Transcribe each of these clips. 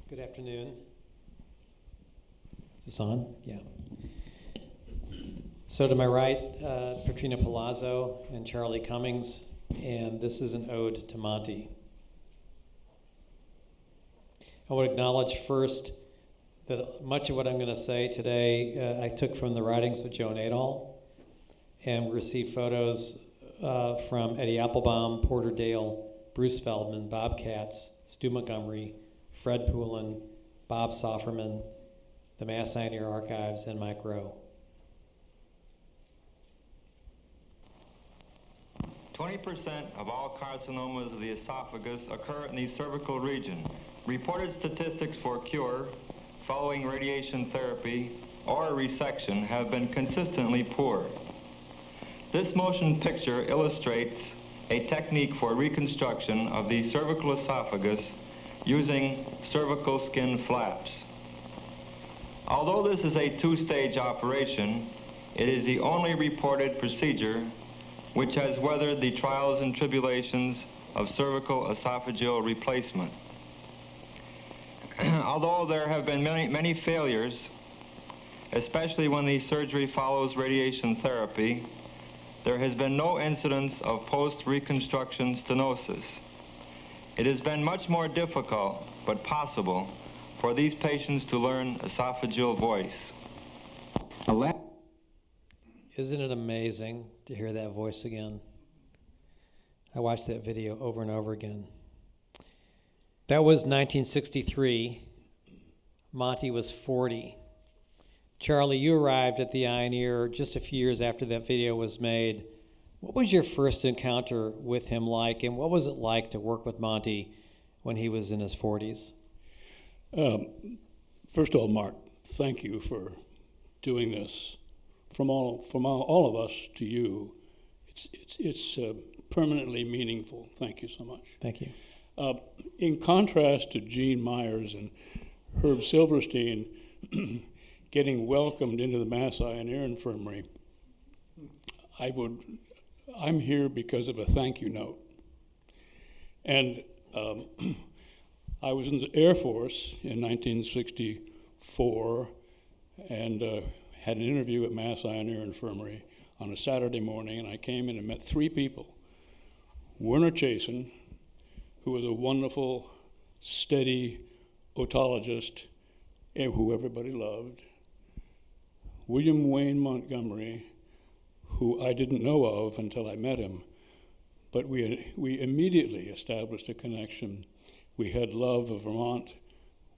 Good afternoon. Is this on? Yeah. So to my right, Petrina Palazzo and Charlie Cummings, and this is an ode to Monty. I would acknowledge first that much of what I'm going to say today I took from the writings of Joan Adol, and received photos from Eddie Applebaum, Porter Dale, Bruce Feldman, Bob Katz, Stu Montgomery, Fred Poulin, Bob Sofferman, the Mass Pioneer Archives, and Mike Rowe. 20% of all carcinomas of the esophagus occur in the cervical region. Reported statistics for cure, following radiation therapy, or resection have been consistently poor. This motion picture illustrates a technique for reconstruction of the cervical esophagus using cervical skin flaps. Although this is a two-stage operation, it is the only reported procedure which has weathered the trials and tribulations of cervical esophageal replacement. Although there have been many failures, especially when the surgery follows radiation therapy, there has been no incidence of post-reconstruction stenosis. It has been much more difficult, but possible, for these patients to learn esophageal voice. Isn't it amazing to hear that voice again? I watched that video over and over again. That was 1963. Monty was 40. Charlie, you arrived at the Eye and Ear just a few years after that video was made. What was your first encounter with him like, and what was it like to work with Monty when he was in his 40s? First of all, Mark, thank you for doing this. From all of us to you, it's permanently meaningful. Thank you so much. Thank you. In contrast to Gene Myers and Herb Silverstein getting welcomed into the Mass Eye and Ear Infirmary, I'm here because of a thank you note. And I was in the Air Force in 1964 and had an interview at Mass Eye and Ear Infirmary on a Saturday morning, and I came in and met three people. Werner Chasen, who was a wonderful, steady otologist who everybody loved. William Wayne Montgomery, who I didn't know of until I met him, but we immediately established a connection. We had love of Vermont,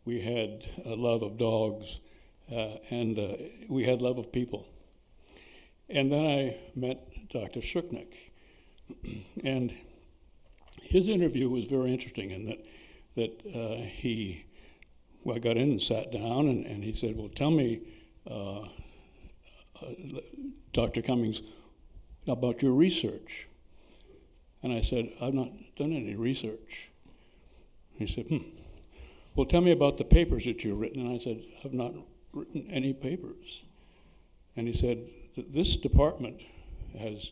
we had a love of dogs, and we had love of people. And then I met Dr. Shuknik, and his interview was very interesting in that I got in and sat down, and he said, well, tell me, Dr. Cummings, about your research. And I said, I've not done any research. He said, well, tell me about the papers that you've written. And I said, I've not written any papers. And he said, this department has,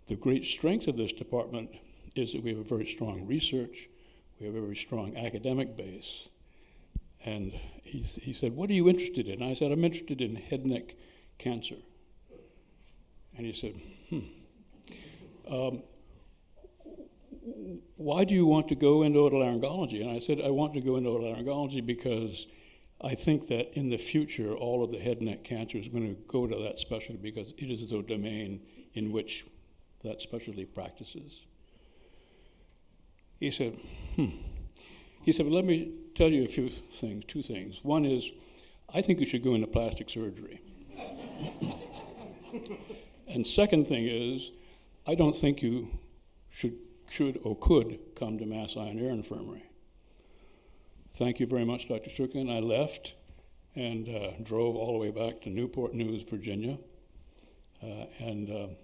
the great strength of this department is that we have a very strong research, we have a very strong academic base. And he said, what are you interested in? I said, I'm interested in head and neck cancer. And he said, why do you want to go into otolaryngology? And I said, I want to go into otolaryngology because I think that in the future, all of the head and neck cancer is going to go to that specialty because it is the domain in which that specialty practices. He said, He said, well, let me tell you two things. One is, I think you should go into plastic surgery. And second thing is, I don't think you should or could come to Mass Eye and Ear Infirmary. Thank you very much, Dr. Strickland. I left and drove all the way back to Newport News, Virginia. The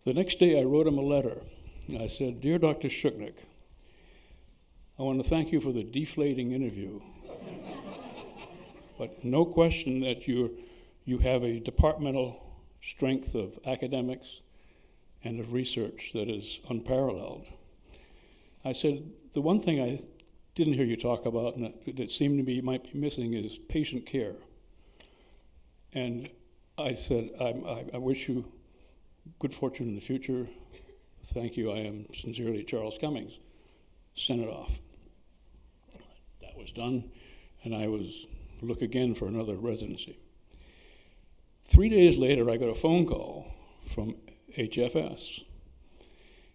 next day I wrote him a letter. I said, Dear Dr. Shuknik, I want to thank you for the deflating interview. But no question that you have a departmental strength of academics and of research that is unparalleled. I said, the one thing I didn't hear you talk about and that seemed to be might be missing is patient care. And I said, I wish you good fortune in the future. Thank you. I am sincerely Charles Cummings. Sent it off. That was done, and I was look again for another residency. 3 days later, I got a phone call from HFS,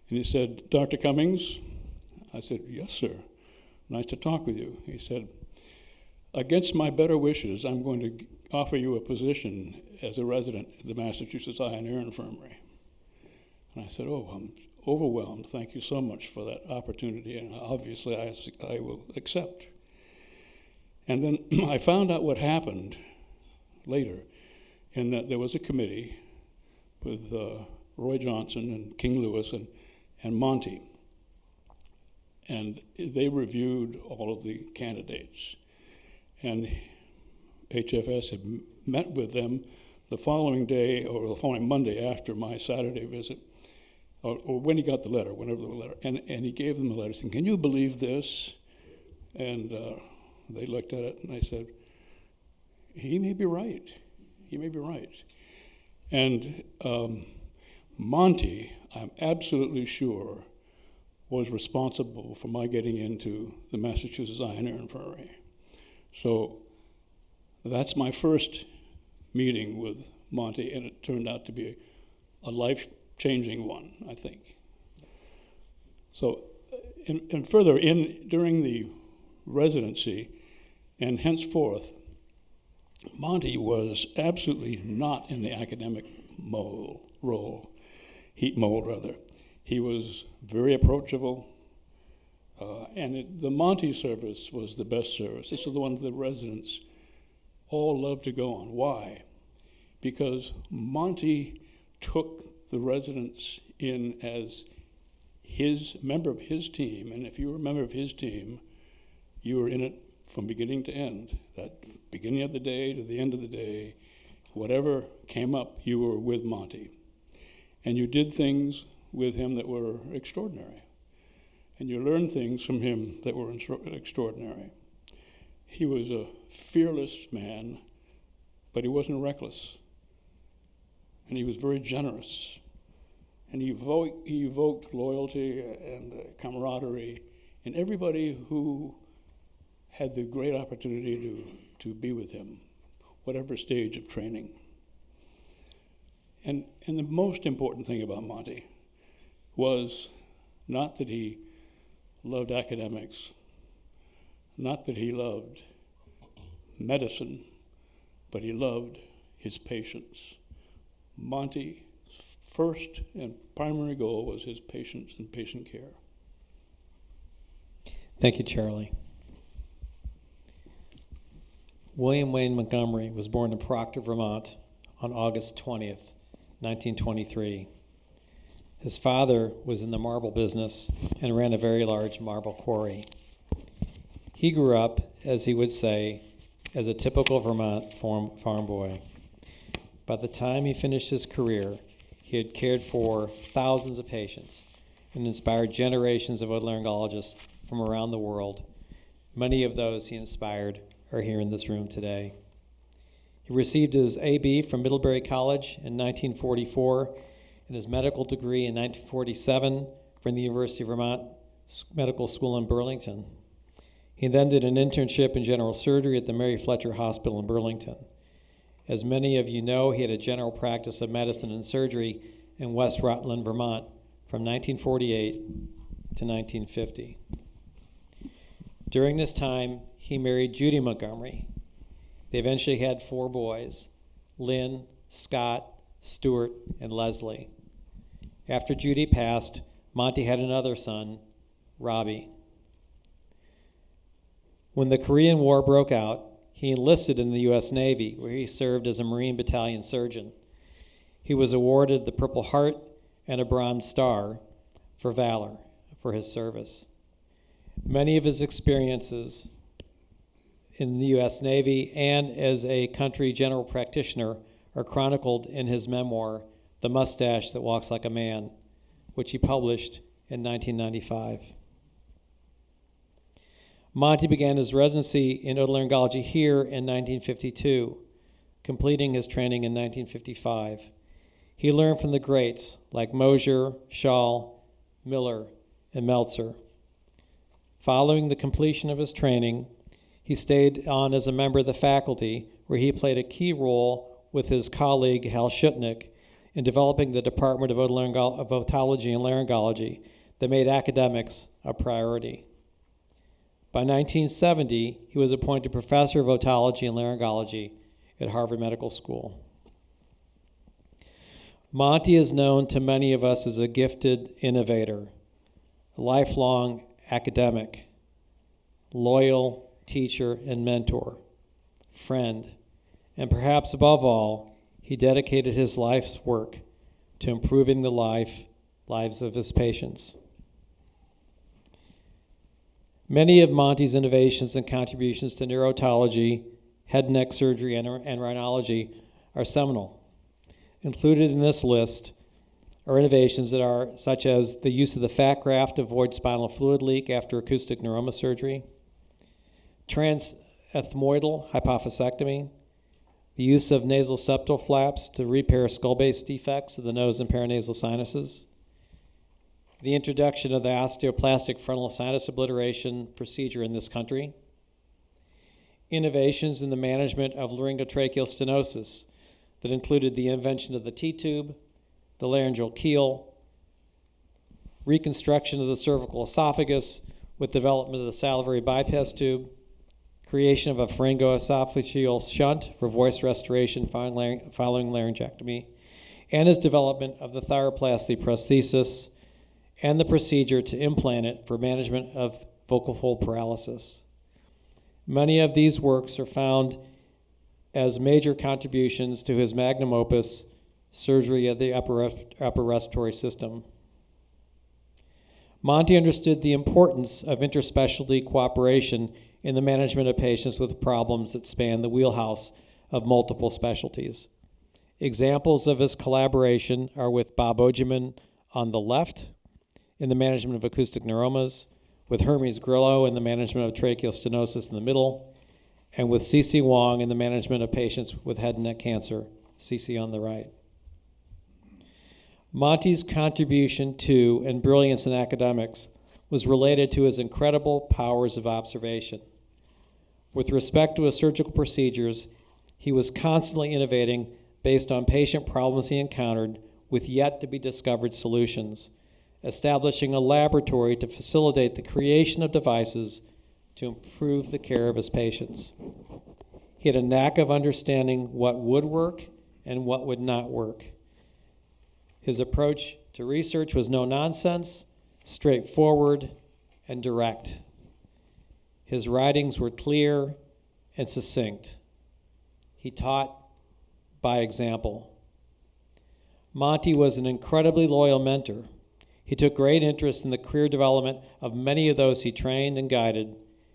and he said, Dr. Cummings? I said, yes, sir. Nice to talk with you. He said, against my better wishes, I'm going to offer you a position as a resident at the Massachusetts Eye and Ear Infirmary. And I said, oh, I'm overwhelmed. Thank you so much for that opportunity, and obviously I will accept. And then I found out what happened later, in that there was a committee with Roy Johnson and King Lewis and Monty, and they reviewed all of the candidates. And HFS had met with them the following day, or the following Monday after my Saturday visit, or when he got the letter, whenever the letter, and he gave them the letter saying, can you believe this? And they looked at it and I said, he may be right. He may be right. And Monty, I'm absolutely sure, was responsible for my getting into the Massachusetts Eye and Ear Infirmary. So that's my first meeting with Monty, and it turned out to be a life-changing one, I think. So, and further, during the residency, and henceforth, Monty was absolutely not in the academic mold. He was very approachable, and the Monty service was the best service. This is the one the residents all loved to go on. Why? Because Monty took the residents in as his member of his team, and if you were a member of his team, you were in it from beginning to end. That beginning of the day to the end of the day, whatever came up, you were with Monty. And you did things with him that were extraordinary. And you learned things from him that were extraordinary. He was a fearless man, but he wasn't reckless. And he was very generous. And he evoked loyalty and camaraderie in everybody who had the great opportunity to be with him, whatever stage of training. And the most important thing about Monty was not that he loved academics, not that he loved medicine, but he loved his patients. Monty's first and primary goal was his patients and patient care. Thank you, Charlie. William Wayne Montgomery was born in Proctor, Vermont on August 20th, 1923. His father was in the marble business and ran a very large marble quarry. He grew up, as he would say, as a typical Vermont farm boy. By the time he finished his career, he had cared for thousands of patients and inspired generations of otolaryngologists from around the world. Many of those he inspired are here in this room today. He received his A.B. from Middlebury College in 1944 and his medical degree in 1947 from the University of Vermont Medical School in Burlington. He then did an internship in general surgery at the Mary Fletcher Hospital in Burlington. As many of you know, he had a general practice of medicine and surgery in West Rutland, Vermont from 1948 to 1950. During this time, he married Judy Montgomery. They eventually had 4 boys, Lynn, Scott, Stuart, and Leslie. After Judy passed, Monty had another son, Robbie. When the Korean War broke out, he enlisted in the U.S. Navy, where he served as a Marine Battalion surgeon. He was awarded the Purple Heart and a Bronze Star for valor for his service. Many of his experiences in the U.S. Navy and as a country general practitioner are chronicled in his memoir, The Mustache That Walks Like a Man, which he published in 1995. Monty began his residency in otolaryngology here in 1952, completing his training in 1955. He learned from the greats like Mosier, Schall, Miller, and Meltzer. Following the completion of his training, he stayed on as a member of the faculty, where he played a key role with his colleague Hal Shutnick in developing the Department of Otology and Laryngology that made academics a priority. By 1970, he was appointed professor of otology and laryngology at Harvard Medical School. Monty is known to many of us as a gifted innovator, a lifelong academic, loyal teacher and mentor, friend, and perhaps above all, he dedicated his life's work to improving the lives of his patients. Many of Monty's innovations and contributions to neurotology, head and neck surgery, and rhinology are seminal. Included in this list are innovations that are such as the use of the fat graft to avoid spinal fluid leak after acoustic neuroma surgery, transethmoidal hypophysectomy, the use of nasal septal flaps to repair skull-base defects of the nose and paranasal sinuses, the introduction of the osteoplastic frontal sinus obliteration procedure in this country, innovations in the management of laryngotracheal stenosis that included the invention of the T-tube, the laryngeal keel, reconstruction of the cervical esophagus with development of the salivary bypass tube, creation of a pharyngoesophageal shunt for voice restoration following laryngectomy, and his development of the thyroplasty prosthesis and the procedure to implant it for management of vocal fold paralysis. Many of these works are found as major contributions to his magnum opus, surgery of the upper respiratory system. Monty understood the importance of interspecialty cooperation in the management of patients with problems that span the wheelhouse of multiple specialties. Examples of his collaboration are with Bob Ogeman on the left in the management of acoustic neuromas, with Hermes Grillo in the management of tracheal stenosis in the middle, and with C.C. Wong in the management of patients with head and neck cancer, C.C. on the right. Monty's contribution to and brilliance in academics was related to his incredible powers of observation. With respect to his surgical procedures, he was constantly innovating based on patient problems he encountered with yet to be discovered solutions, establishing a laboratory to facilitate the creation of devices to improve the care of his patients. He had a knack of understanding what would work and what would not work. His approach to research was no nonsense, straightforward, and direct. His writings were clear and succinct. He taught by example. Monty was an incredibly loyal mentor. He took great interest in the career development of many of those he trained and guided,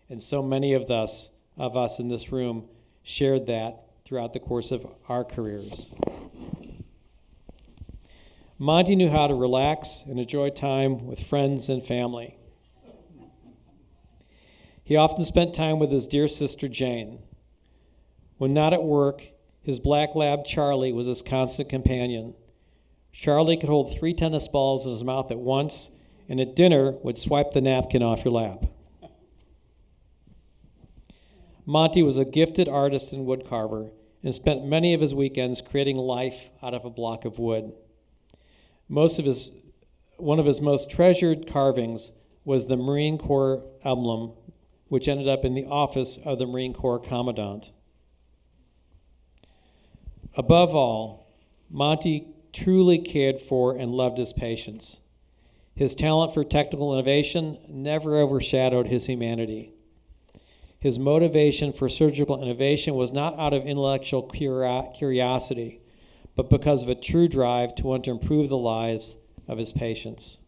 and so many of us in this room shared that throughout the course of our careers. Monty knew how to relax and enjoy time with friends and family. He often spent time with his dear sister Jane. When not at work, his black lab Charlie was his constant companion. Charlie could hold 3 tennis balls in his mouth at once, and at dinner would swipe the napkin off your lap. Monty was a gifted artist and woodcarver and spent many of his weekends creating life out of a block of wood. One of his most treasured carvings was the Marine Corps emblem, which ended up in the office of the Marine Corps Commandant. Above all, Monty truly cared for and loved his patients. His talent for technical innovation never overshadowed his humanity. His motivation for surgical innovation was not out of intellectual curiosity, but because of a true drive to want to improve the lives of his patients.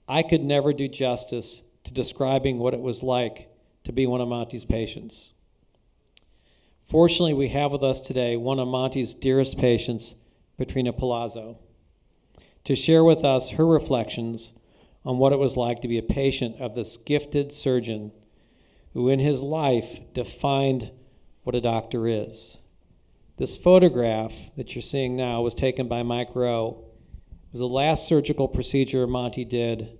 I could never do justice to describing what it was like to be one of Monty's patients. Fortunately, we have with us today one of Monty's dearest patients, Petrina Palazzo, to share with us her reflections on what it was like to be a patient of this gifted surgeon who in his life defined what a doctor is. This photograph that you're seeing now was taken by Mike Rowe. It was the last surgical procedure Monty did.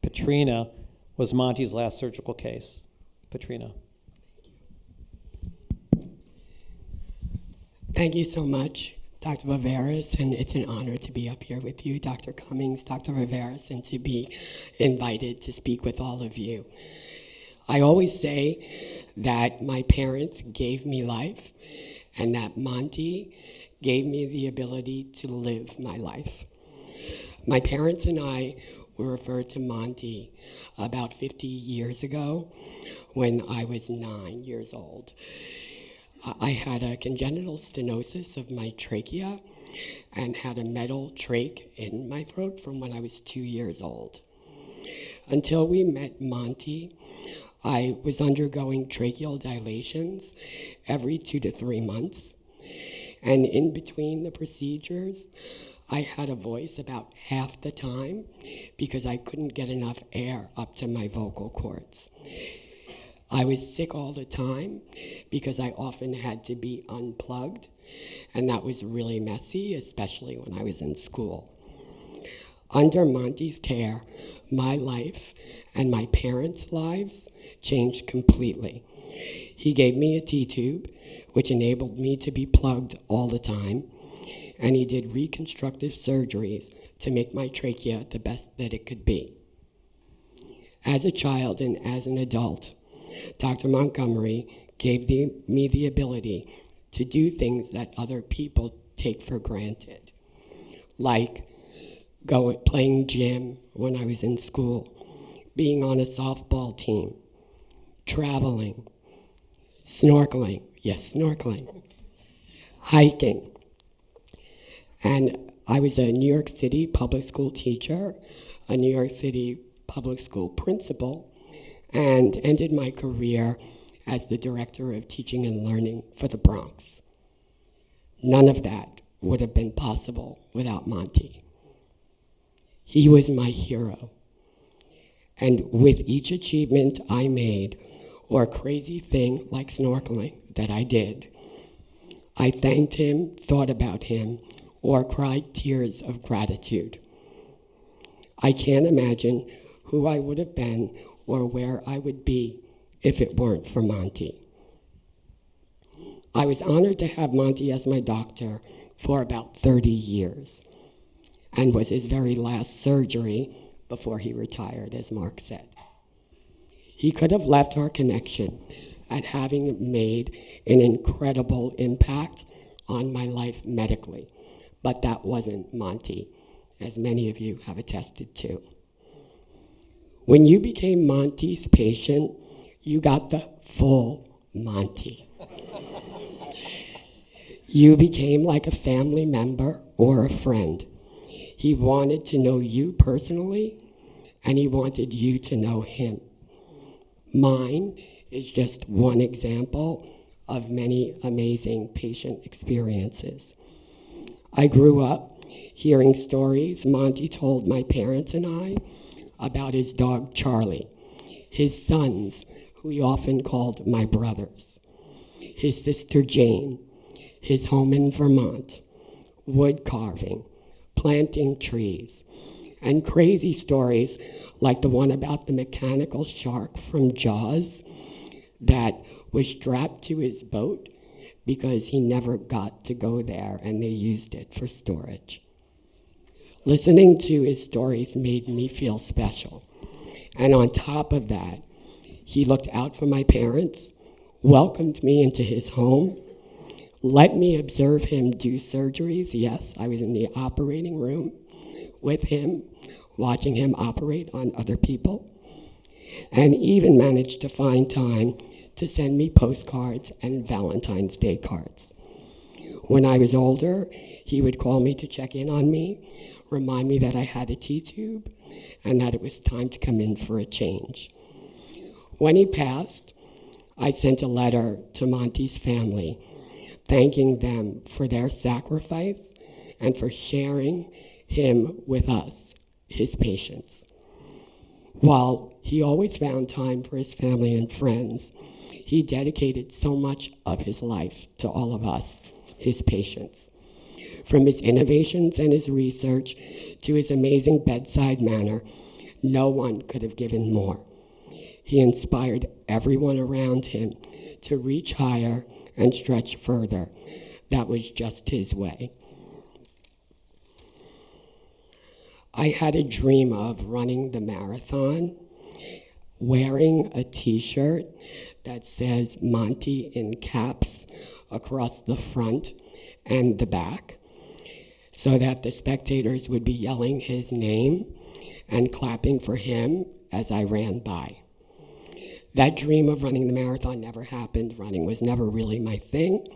Patrina was Monty's last surgical case. Patrina. Thank you so much, Dr. Varvares, and it's an honor to be up here with you, Dr. Cummings, Dr. Varvares, and to be invited to speak with all of you. I always say that my parents gave me life and that Monty gave me the ability to live my life. My parents and I were referred to Monty about 50 years ago when I was 9 years old. I had a congenital stenosis of my trachea and had a metal trach in my throat from when I was 2 years old. Until we met Monty, I was undergoing tracheal dilations every 2 to 3 months. And in between the procedures, I had a voice about half the time because I couldn't get enough air up to my vocal cords. I was sick all the time because I often had to be unplugged, and that was really messy, especially when I was in school. Under Monty's care, my life and my parents' lives changed completely. He gave me a T-tube, which enabled me to be plugged all the time, and he did reconstructive surgeries to make my trachea the best that it could be. As a child and as an adult, Dr. Montgomery gave me the ability to do things that other people take for granted, like playing gym when I was in school, being on a softball team, traveling, snorkeling, hiking. And I was a New York City public school teacher, a New York City public school principal, and ended my career as the director of teaching and learning for the Bronx. None of that would have been possible without Monty. He was my hero. And with each achievement I made, or a crazy thing like snorkeling that I did, I thanked him, thought about him, or cried tears of gratitude. I can't imagine who I would have been or where I would be if it weren't for Monty. I was honored to have Monty as my doctor for about 30 years, and was his very last surgery before he retired, as Mark said. He could have left our connection at having made an incredible impact on my life medically, but that wasn't Monty, as many of you have attested to. When you became Monty's patient, you got the full Monty. You became like a family member or a friend. He wanted to know you personally, and he wanted you to know him. Mine is just one example of many amazing patient experiences. I grew up hearing stories Monty told my parents and I about his dog Charlie, his sons, who he often called my brothers, his sister Jane, his home in Vermont, wood carving, planting trees, and crazy stories like the one about the mechanical shark from Jaws that was strapped to his boat because he never got to go there and they used it for storage. Listening to his stories made me feel special. And on top of that, he looked out for my parents, welcomed me into his home, let me observe him do surgeries. Yes, I was in the operating room with him, watching him operate on other people, and even managed to find time to send me postcards and Valentine's Day cards. When I was older, he would call me to check in on me, remind me that I had a T-tube, and that it was time to come in for a change. When he passed, I sent a letter to Monty's family, thanking them for their sacrifice and for sharing him with us, his patients. While he always found time for his family and friends, he dedicated so much of his life to all of us, his patients. From his innovations and his research to his amazing bedside manner, no one could have given more. He inspired everyone around him to reach higher and stretch further. That was just his way. I had a dream of running the marathon, wearing a t-shirt that says Monty in caps across the front and the back, so that the spectators would be yelling his name and clapping for him as I ran by. That dream of running the marathon never happened. Running was never really my thing,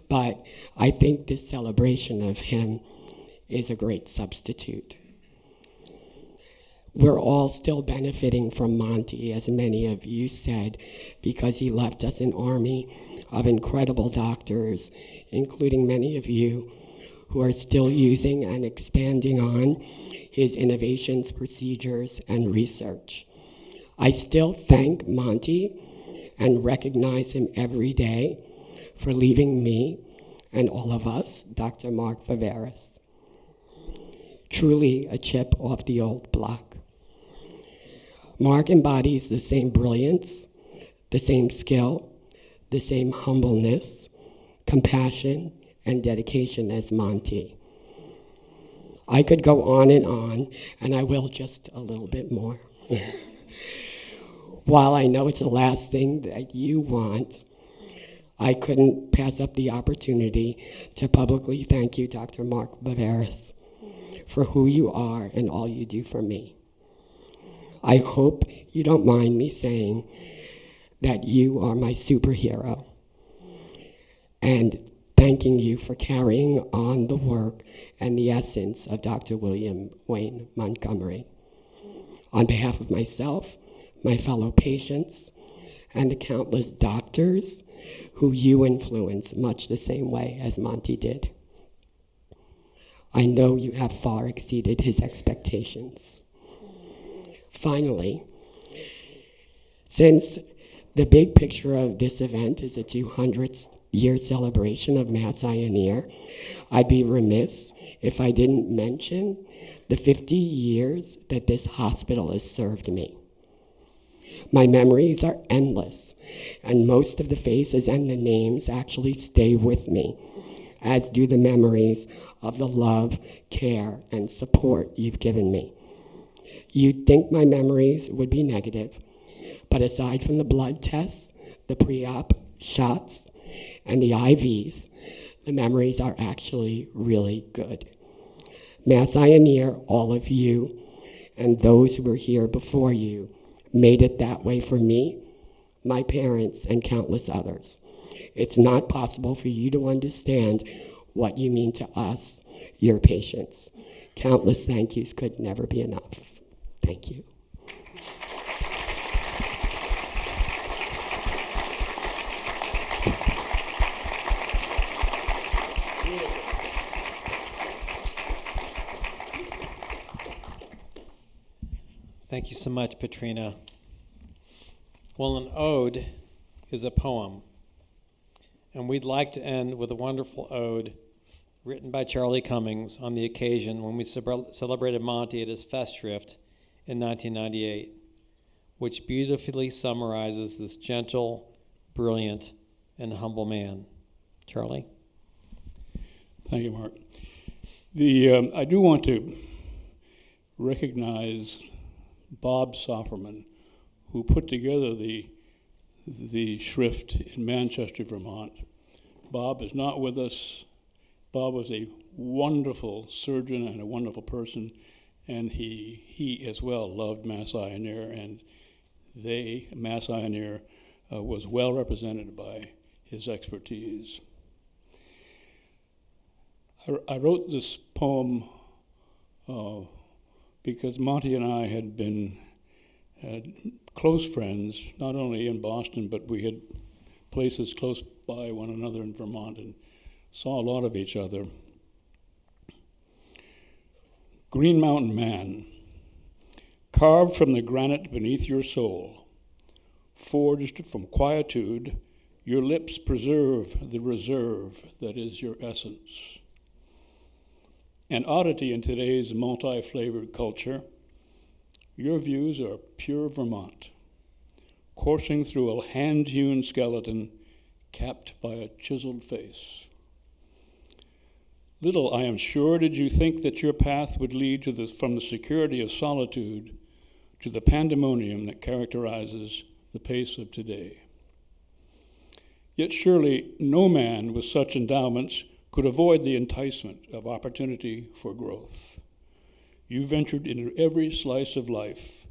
but I think this celebration of him is a great substitute. We're all still benefiting from Monty, as many of you said, because he left us an army of incredible doctors, including many of you who are still using and expanding on his innovations, procedures, and research. I still thank Monty and recognize him every day for leaving me and all of us, Dr. Mark Varvares. Truly a chip off the old block. Mark embodies the same brilliance, the same skill, the same humbleness, compassion, and dedication as Monty. I could go on, and I will just a little bit more. While I know it's the last thing that you want, I couldn't pass up the opportunity to publicly thank you, Dr. Mark Varvares, for who you are and all you do for me. I hope you don't mind me saying that you are my superhero, and thanking you for carrying on the work and the essence of Dr. William Wayne Montgomery. On behalf of myself, my fellow patients, and the countless doctors who you influence much the same way as Monty did, I know you have far exceeded his expectations. Finally, since the big picture of this event is a 200th year celebration of Mass Eye and Ear, I'd be remiss if I didn't mention the 50 years that this hospital has served me. My memories are endless, and most of the faces and the names actually stay with me, as do the memories of the love, care, and support you've given me. You'd think my memories would be negative, but aside from the blood tests, the pre-op shots, and the IVs, the memories are actually really good. Mass Eye and Ear, all of you, and those who were here before you, made it that way for me, my parents, and countless others. It's not possible for you to understand what you mean to us, your patients. Countless thank yous could never be enough. Thank you. Thank you so much, Petrina. Well, an ode is a poem, and we'd like to end with a wonderful ode written by Charlie Cummings on the occasion when we celebrated Monty at his Festschrift in 1998, which beautifully summarizes this gentle, brilliant, and humble man. Charlie? Thank you, Mark. I do want to recognize Bob Sofferman, who put together the Schrift in Manchester, Vermont. Bob is not with us. Bob was a wonderful surgeon and a wonderful person, and he as well loved Mass Eye and Ear, and Mass Eye and Ear was well represented by his expertise. I wrote this poem because Monty and I had been close friends, not only in Boston, but we had places close by one another in Vermont and saw a lot of each other. Green Mountain Man, carved from the granite beneath your soul, forged from quietude, your lips preserve the reserve that is your essence. An oddity in today's multi-flavored culture, your views are pure Vermont, coursing through a hand-hewn skeleton capped by a chiseled face. Little, I am sure, did you think that your path would lead to from the security of solitude to the pandemonium that characterizes the pace of today. Yet surely no man with such endowments could avoid the enticement of opportunity for growth. You ventured into every slice of life,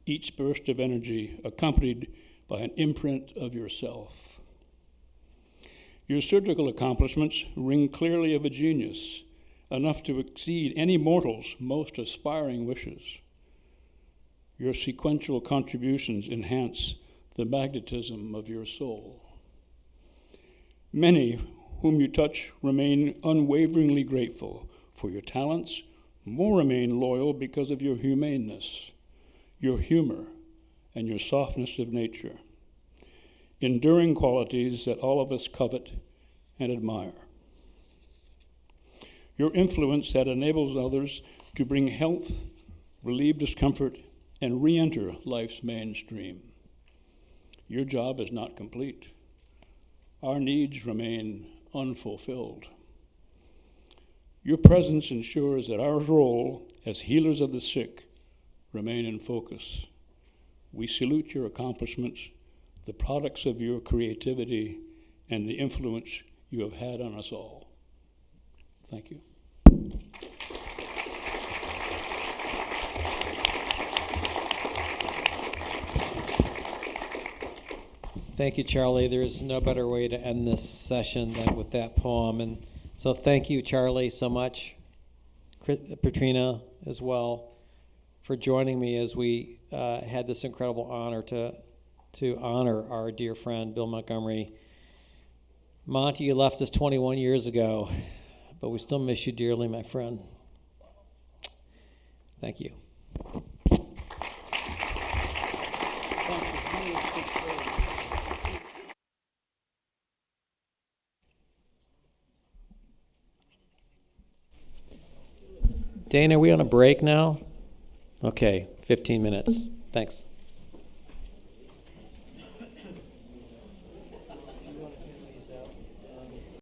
each burst of energy accompanied by an imprint of yourself. Your surgical accomplishments ring clearly of a genius, enough to exceed any mortal's most aspiring wishes. Your sequential contributions enhance the magnetism of your soul. Many whom you touch remain unwaveringly grateful for your talents, more remain loyal because of your humaneness, your humor, and your softness of nature, enduring qualities that all of us covet and admire. Your influence that enables others to bring health, relieve discomfort, and re-enter life's mainstream. Your job is not complete. Our needs remain unfulfilled. Your presence ensures that our role as healers of the sick remain in focus. We salute your accomplishments, the products of your creativity, and the influence you have had on us all. Thank you. Thank you, Charlie. There's no better way to end this session than with that poem. And so thank you, Charlie, so much. Katrina as well, for joining me as we had this incredible honor to honor our dear friend, Bill Montgomery. Monty, you left us 21 years ago, but we still miss you dearly, my friend. Thank you. Dana, are we on a break now? Okay, 15 minutes. Thanks.